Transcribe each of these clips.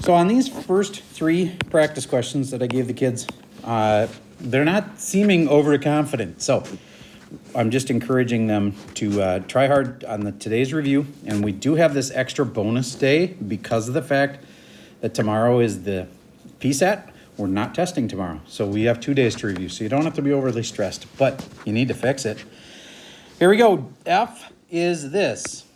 So on these first 3 practice questions that I gave the kids, they're not seeming overconfident. So I'm just encouraging them to try hard on today's review. And we do have this extra bonus day because of the fact that tomorrow is the PSAT. We're not testing tomorrow. So we have 2 days to review. So you don't have to be overly stressed, but you need to fix it. Here we go. F is this.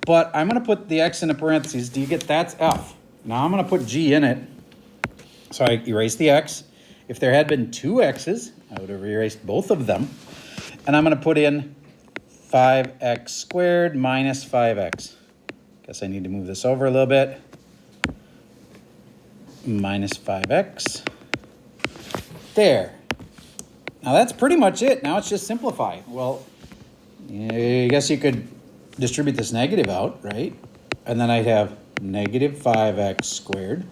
But I'm going to put the X in the parentheses. Do you get that's F? Now I'm going to put G in it. So I erase the X. If there had been 2 X's, I would have erased both of them. And I'm going to put in 5x squared minus 5x. Guess I need to move this over a little bit. Minus 5x. There. Now that's pretty much it. Now it's just simplify. Well, I guess you could distribute this negative out, right? And then I'd have negative 5x squared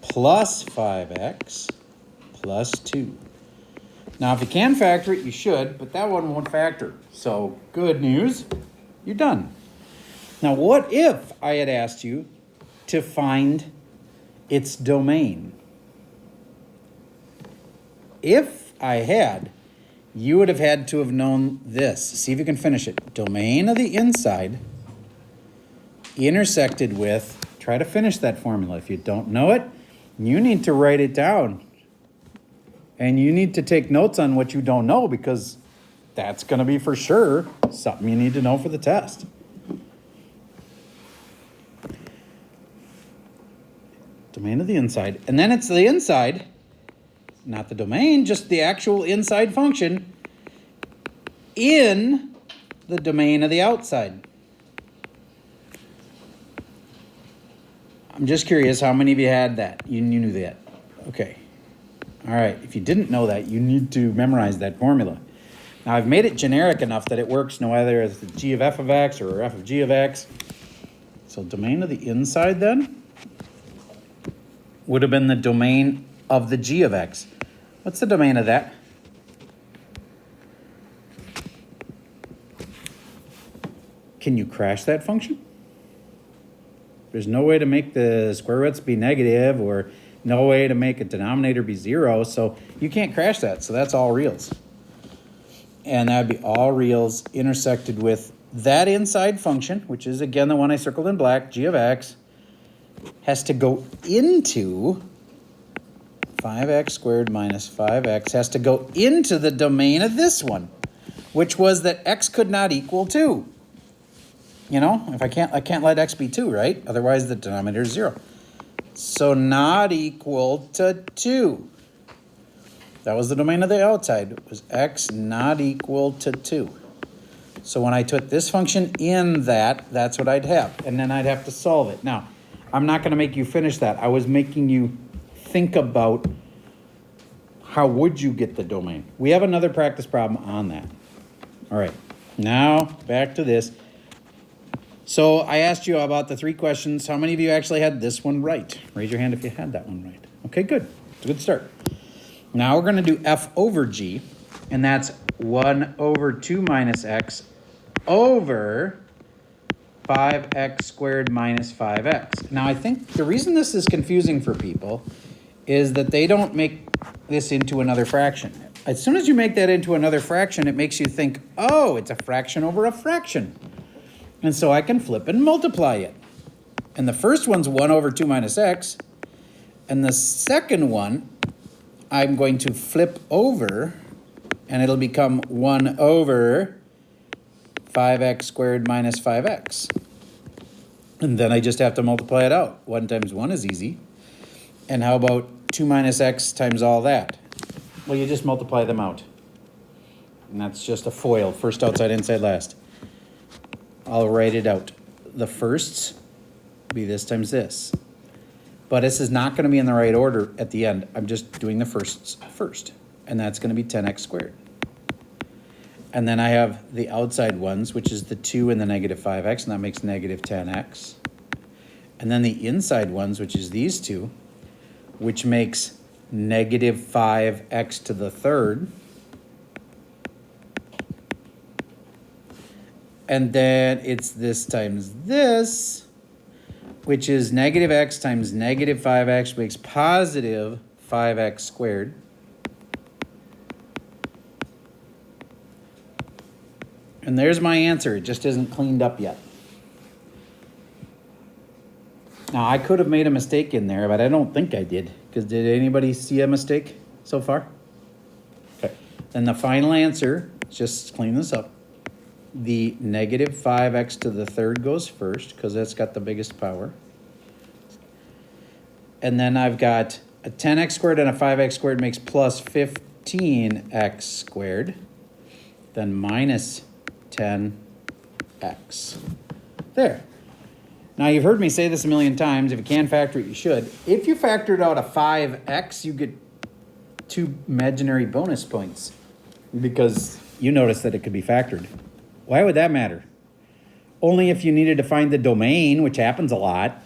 plus 5x plus 2. Now, if you can factor it, you should, but that one won't factor. So, good news, you're done. Now, what if I had asked you to find its domain? If I had, you would have had to have known this. See if you can finish it. Domain of the inside intersected with, try to finish that formula. If you don't know it, you need to write it down. And you need to take notes on what you don't know because that's going to be for sure something you need to know for the test. Domain of the inside. And then it's the inside, not the domain, just the actual inside function in the domain of the outside. I'm just curious how many of you had that? You knew that. Okay. All right. If you didn't know that, you need to memorize that formula. Now, I've made it generic enough that it works no matter if it's g of f of x or f of g of x. So domain of the inside then would have been the domain of the g of x. What's the domain of that? Can you crash that function? There's no way to make the square roots be negative or no way to make a denominator be 0, so you can't crash that. So that's all reals. And that would be all reals intersected with that inside function, which is, again, the one I circled in black, g of x, has to go into 5x squared minus 5x, has to go into the domain of this one, which was that x could not equal 2. You know, if I can't let x be 2, right? Otherwise, the denominator is 0. So not equal to 2. That was the domain of the outside. It was x not equal to 2. So when I took this function in that, that's what I'd have. And then I'd have to solve it. Now, I'm not going to make you finish that. I was making you think about how would you get the domain. We have another practice problem on that. All right. Now, back to this. So I asked you about the 3 questions. How many of you actually had this one right? Raise your hand if you had that one right. Okay, good. It's a good start. Now we're going to do f over g, and that's 1 over 2 minus x over 5x squared minus 5x. Now I think the reason this is confusing for people is that they don't make this into another fraction. As soon as you make that into another fraction, it makes you think, oh, it's a fraction over a fraction. And so I can flip and multiply it. And the first one's 1 over 2 minus x. And the second one, I'm going to flip over, and it'll become 1 over 5x squared minus 5x. And then I just have to multiply it out. 1 times 1 is easy. And how about 2 minus x times all that? Well, you just multiply them out. And that's just a FOIL, first outside, inside, last. I'll write it out. The firsts be this times this. But this is not going to be in the right order at the end. I'm just doing the firsts first. And that's going to be 10x squared. And then I have the outside ones, which is the 2 and the negative 5x, and that makes negative 10x. And then the inside ones, which is these two, which makes negative 5x to the third. And then it's this times this, which is negative x times negative 5x makes positive 5x squared. And there's my answer. It just isn't cleaned up yet. Now, I could have made a mistake in there, but I don't think I did. Because did anybody see a mistake so far? Okay. Then the final answer, just clean this up. The negative 5x to the third goes first, because that's got the biggest power. And then I've got a 10x squared and a 5x squared makes plus 15x squared. Then minus 10x. There. Now, you've heard me say this a million times. If you can factor it, you should. If you factored out a 5x, you get 2 imaginary bonus points because you notice that it could be factored. Why would that matter? Only if you needed to find the domain, which happens a lot,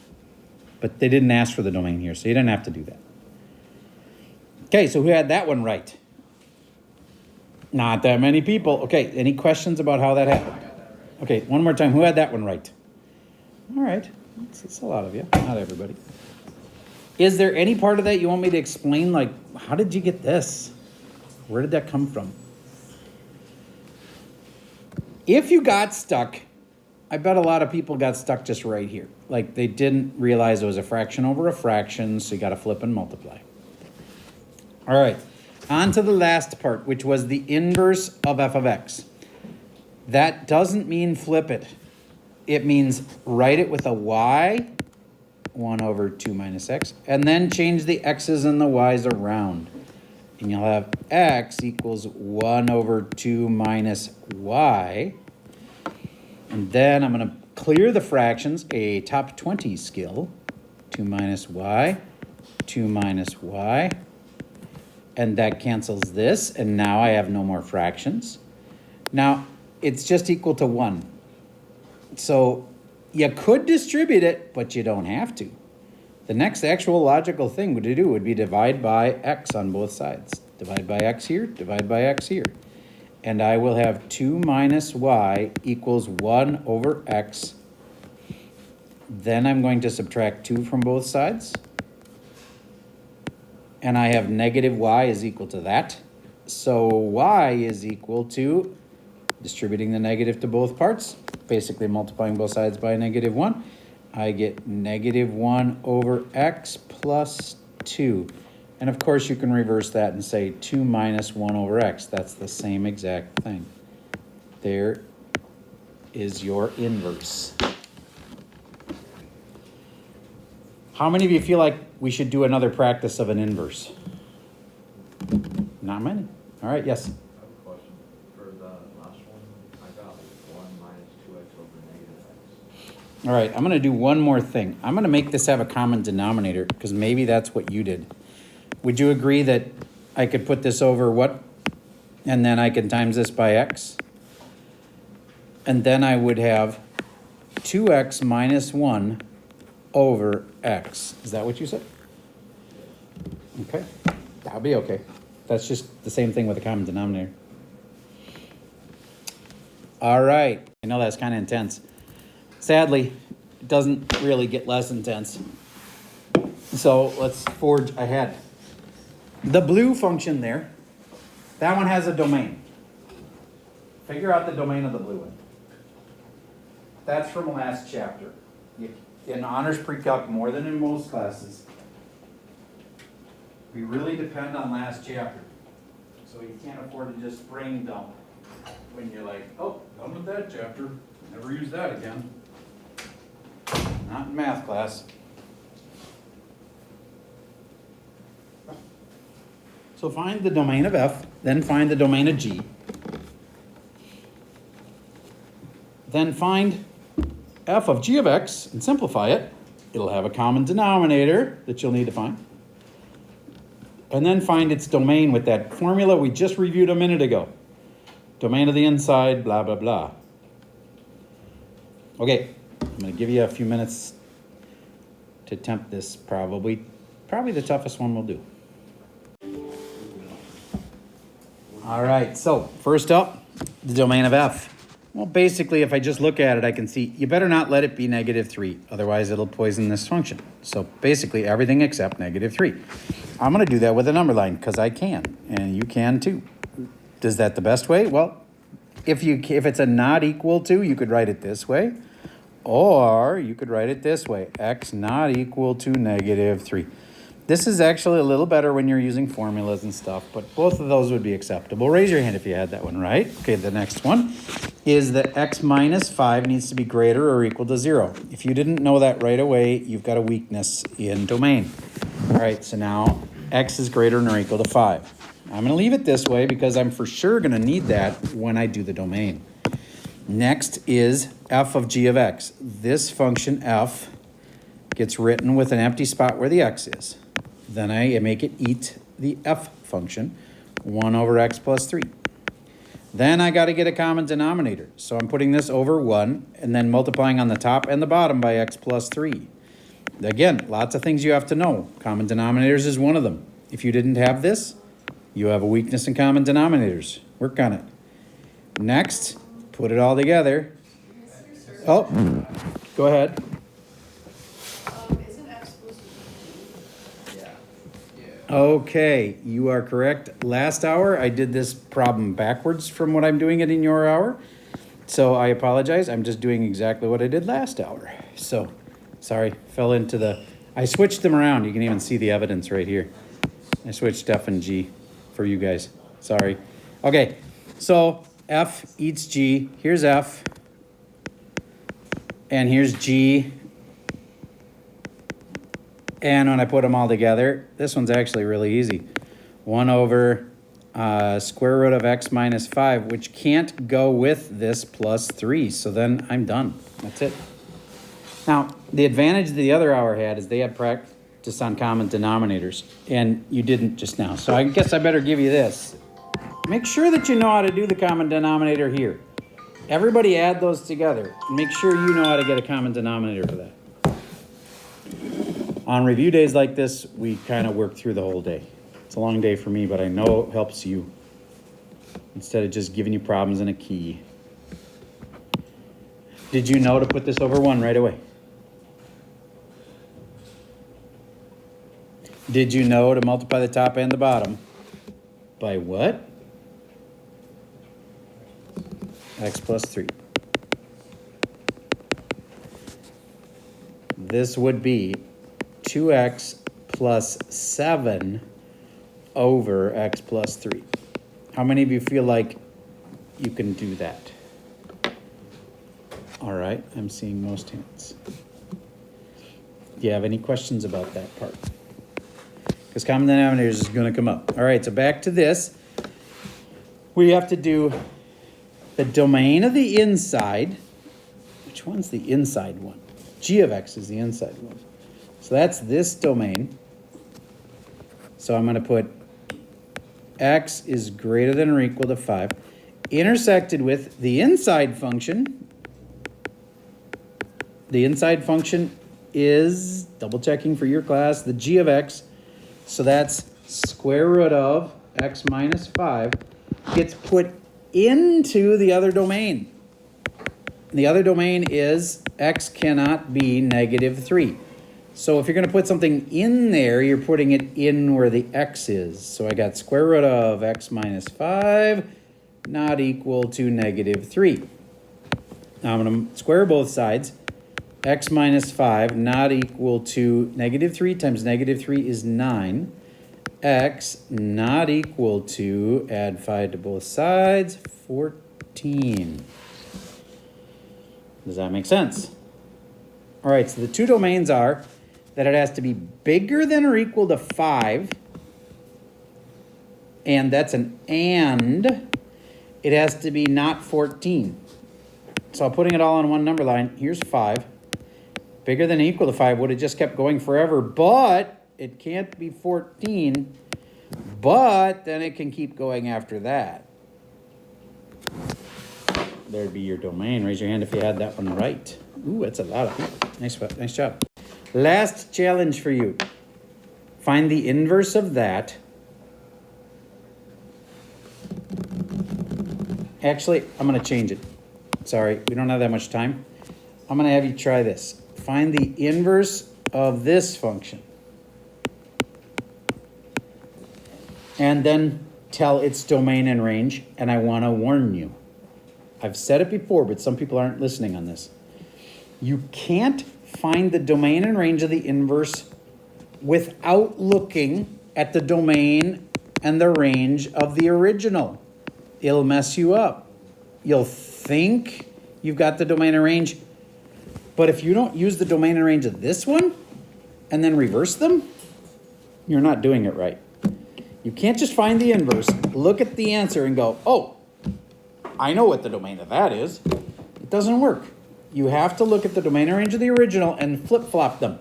but they didn't ask for the domain here, so you didn't have to do that. Okay, so who had that one right? Not that many people. Okay, any questions about how that happened? Okay, one more time. Who had that one right? All right, that's a lot of you, not everybody. Is there any part of that you want me to explain, like, how did you get this? Where did that come from? If you got stuck, I bet a lot of people got stuck just right here. Like, they didn't realize it was a fraction over a fraction, so you got to flip and multiply. All right, on to the last part, which was the inverse of f of x. That doesn't mean flip it. It means write it with a y, 1 over 2 minus x, and then change the x's and the y's around. And you'll have x equals 1 over 2 minus y. And then I'm going to clear the fractions, a top 20 skill. 2 minus y, 2 minus y. And that cancels this, and now I have no more fractions. Now, it's just equal to 1. So you could distribute it, but you don't have to. The next actual logical thing to do would be divide by x on both sides. Divide by x here, divide by x here. And I will have 2 minus y equals 1 over x. Then I'm going to subtract 2 from both sides. And I have negative y is equal to that. So y is equal to distributing the negative to both parts, basically multiplying both sides by negative 1. I get negative 1 over x plus 2. And of course, you can reverse that and say 2 minus 1 over x. That's the same exact thing. There is your inverse. How many of you feel like we should do another practice of an inverse? Not many. All right, yes. All right, I'm going to do one more thing. I'm going to make this have a common denominator because maybe that's what you did. Would you agree that I could put this over what? And then I can times this by x? And then I would have 2x minus 1 over x. Is that what you said? Okay, that'll be okay. That's just the same thing with a common denominator. All right, I know that's kind of intense. Sadly, it doesn't really get less intense. So let's forge ahead. The blue function there, that one has a domain. Figure out the domain of the blue one. That's from last chapter. In honors pre-calc, more than in most classes, we really depend on last chapter. So you can't afford to just brain dump when you're like, oh, done with that chapter. Never use that again. Not in math class. So find the domain of f, then find the domain of g. Then find f of g of x and simplify it. It'll have a common denominator that you'll need to find. And then find its domain with that formula we just reviewed a minute ago. Domain of the inside, blah, blah, blah. Okay, I'm going to give you a few minutes to attempt this, probably the toughest one we'll do. All right, so first up, the domain of f. Well, basically, if I just look at it, I can see you better not let it be -3. Otherwise, it'll poison this function. So basically, everything except -3. I'm going to do that with a number line because I can, and you can too. Is that the best way? Well, if it's a not equal to, you could write it this way. Or you could write it this way. X not equal to -3. This is actually a little better when you're using formulas and stuff, but both of those would be acceptable. Raise your hand if you had that one right. Okay, the next one is that x minus 5 needs to be greater or equal to 0. If you didn't know that right away, you've got a weakness in domain. All right, so now x is greater than or equal to 5. I'm going to leave it this way because I'm for sure going to need that when I do the domain. Next is f of g of x. This function f gets written with an empty spot where the x is. Then I make it eat the f function, 1 over x plus 3. Then I got to get a common denominator. So I'm putting this over 1 and then multiplying on the top and the bottom by x plus 3. Again, lots of things you have to know. Common denominators is one of them. If you didn't have this, you have a weakness in common denominators. Work on it. Next, put it all together. Oh, go ahead. Isn't F supposed to be? Yeah. Okay, you are correct. Last hour, I did this problem backwards from what I'm doing it in your hour. So I apologize. I'm just doing exactly what I did last hour. So, sorry, fell into the... I switched them around. You can even see the evidence right here. I switched F and G for you guys. Sorry. Okay, so F eats G. Here's F. And here's G. And when I put them all together, this one's actually really easy. 1 over square root of x minus 5, which can't go with this plus 3. So then I'm done. That's it. Now, the advantage the other hour had is they had practice on common denominators, and you didn't just now. So I guess I better give you this. Make sure that you know how to do the common denominator here. Everybody add those together. Make sure you know how to get a common denominator for that. On review days like this, we kind of work through the whole day. It's a long day for me, but I know it helps you instead of just giving you problems and a key. Did you know to put this over 1 right away? Did you know to multiply the top and the bottom by what? X plus 3. This would be 2x plus 7 over x plus 3. How many of you feel like you can do that? All right, I'm seeing most hands. Do you have any questions about that part? Because common denominators is going to come up. All right, so back to this. We have to do the domain of the inside. Which one's the inside one? G of x is the inside one. So that's this domain. So I'm going to put x is greater than or equal to 5, intersected with the inside function. The inside function is, double checking for your class, the g of x. So that's square root of x minus 5 gets put into the other domain. The other domain is x cannot be -3. So if you're going to put something in there, you're putting it in where the x is. So I got square root of x minus 5 not equal to -3. Now I'm going to square both sides. X minus 5 not equal to -3 times -3 is 9. X not equal to, add 5 to both sides, 14. Does that make sense? All right, so the two domains are that it has to be bigger than or equal to 5, and that's an and. It has to be not 14. So putting it all on one number line, here's 5. Bigger than or equal to 5 would have just kept going forever, but it can't be 14, but then it can keep going after that. There'd be your domain. Raise your hand if you had that one right. Ooh, that's a lot of people. Nice job. Last challenge for you. Find the inverse of that. Actually, I'm going to change it. Sorry, we don't have that much time. I'm going to have you try this. Find the inverse of this function. And then tell its domain and range, and I want to warn you. I've said it before, but some people aren't listening on this. You can't find the domain and range of the inverse without looking at the domain and the range of the original. It'll mess you up. You'll think you've got the domain and range, but if you don't use the domain and range of this one and then reverse them, you're not doing it right. You can't just find the inverse, look at the answer and go, oh, I know what the domain of that is. It doesn't work. You have to look at the domain and range of the original and flip-flop them.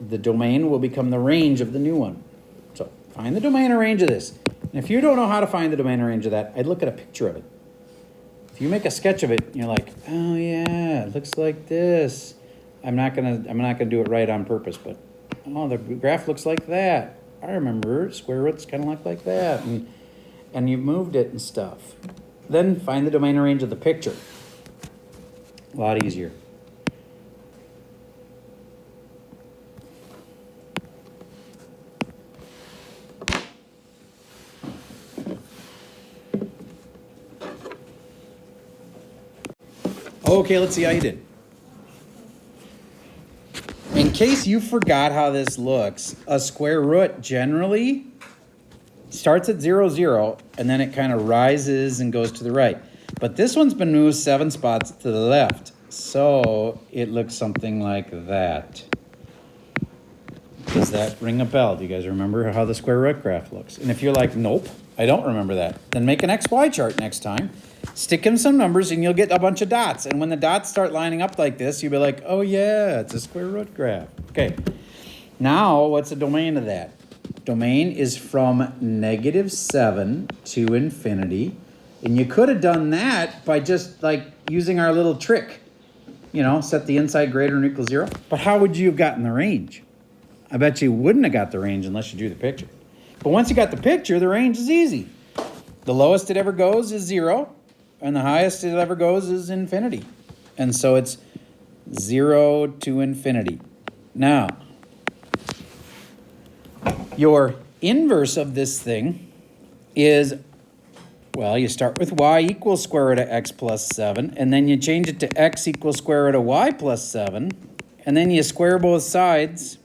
The domain will become the range of the new one. So find the domain and range of this. And if you don't know how to find the domain and range of that, I'd look at a picture of it. If you make a sketch of it and you're like, oh yeah, it looks like this. I'm not gonna do it right on purpose, but oh, the graph looks like that. I remember square roots kind of look like that, and you moved it and stuff. Then find the domain and range of the picture. A lot easier. Okay, let's see how you did. In case you forgot how this looks, a square root generally starts at 0, 0, and then it kind of rises and goes to the right. But this one's been moved 7 spots to the left, so it looks something like that. Does that ring a bell? Do you guys remember how the square root graph looks? And if you're like, nope, I don't remember that, then make an XY chart next time. Stick in some numbers and you'll get a bunch of dots. And when the dots start lining up like this, you'll be like, oh yeah, it's a square root graph. Okay, now what's the domain of that? Domain is from -7 to infinity. And you could have done that by just like using our little trick. You know, set the inside greater than or equal 0. But how would you have gotten the range? I bet you wouldn't have got the range unless you drew the picture. But once you got the picture, the range is easy. The lowest it ever goes is 0. And the highest it ever goes is infinity. And so it's 0 to infinity. Now, your inverse of this thing is, well, you start with y equals square root of x plus 7, and then you change it to x equals square root of y plus 7, and then you square both sides,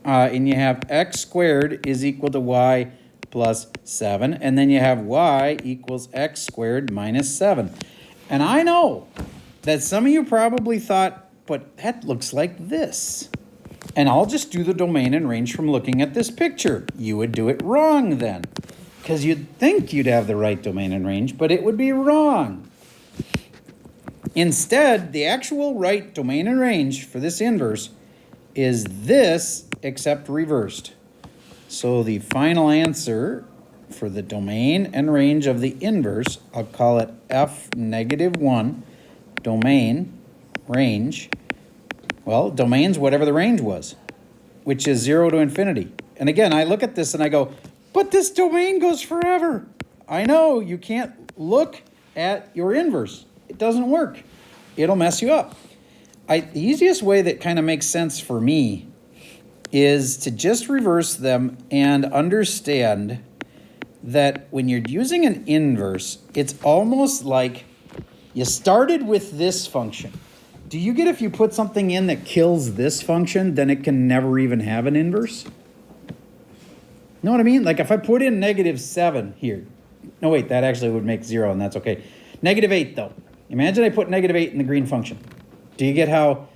and you have x squared is equal to y plus 7, and then you have y equals x squared minus 7. And I know that some of you probably thought, but that looks like this. And I'll just do the domain and range from looking at this picture. You would do it wrong then, because you'd think you'd have the right domain and range, but it would be wrong. Instead, the actual right domain and range for this inverse is this, except reversed. So the final answer for the domain and range of the inverse, I'll call it f-1, domain, range. Well, domain's whatever the range was, which is 0 to infinity. And again, I look at this and I go, but this domain goes forever. I know, you can't look at your inverse. It doesn't work. It'll mess you up. The easiest way that kind of makes sense for me is to just reverse them and understand that when you're using an inverse, it's almost like you started with this function. Do you get if you put something in that kills this function, then it can never even have an inverse? Know what I mean? Like if I put in -7 here. No, wait, that actually would make 0, and that's okay. -8, though. Imagine I put -8 in the green function. Do you get how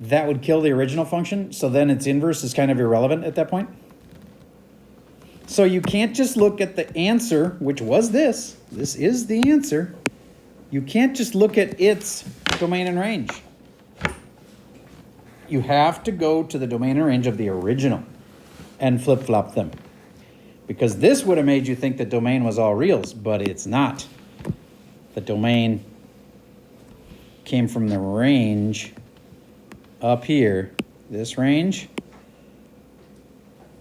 that would kill the original function? So then its inverse is kind of irrelevant at that point. So you can't just look at the answer, which was this. This is the answer. You can't just look at its domain and range. You have to go to the domain and range of the original and flip-flop them. Because this would have made you think the domain was all reals, but it's not. The domain came from the range up here. This range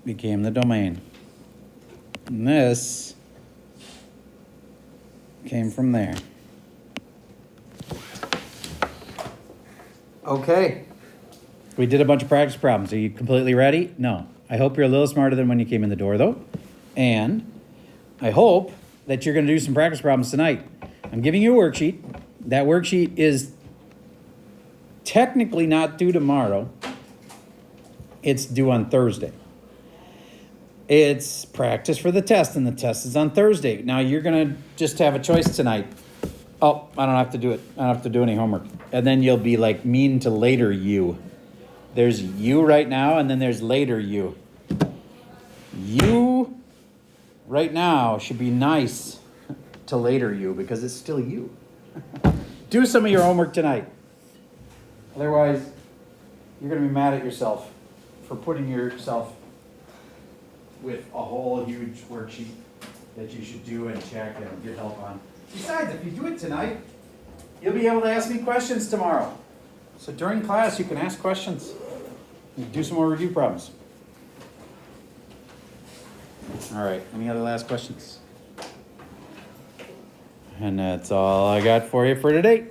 became the domain. And this came from there. Okay. We did a bunch of practice problems. Are you completely ready? No. I hope you're a little smarter than when you came in the door, though. And I hope that you're going to do some practice problems tonight. I'm giving you a worksheet. That worksheet is technically not due tomorrow. It's due on Thursday. It's practice for the test, and the test is on Thursday. Now, you're going to just have a choice tonight. Oh, I don't have to do it. I don't have to do any homework. And then you'll be like mean to later you. There's you right now, and then there's later you. You right now should be nice to later you because it's still you. Do some of your homework tonight. Otherwise, you're going to be mad at yourself for putting yourself with a whole huge worksheet that you should do and check and get help on. Besides, if you do it tonight, you'll be able to ask me questions tomorrow. So during class, you can ask questions. You can do some more review problems. All right, any other last questions? And that's all I got for you for today.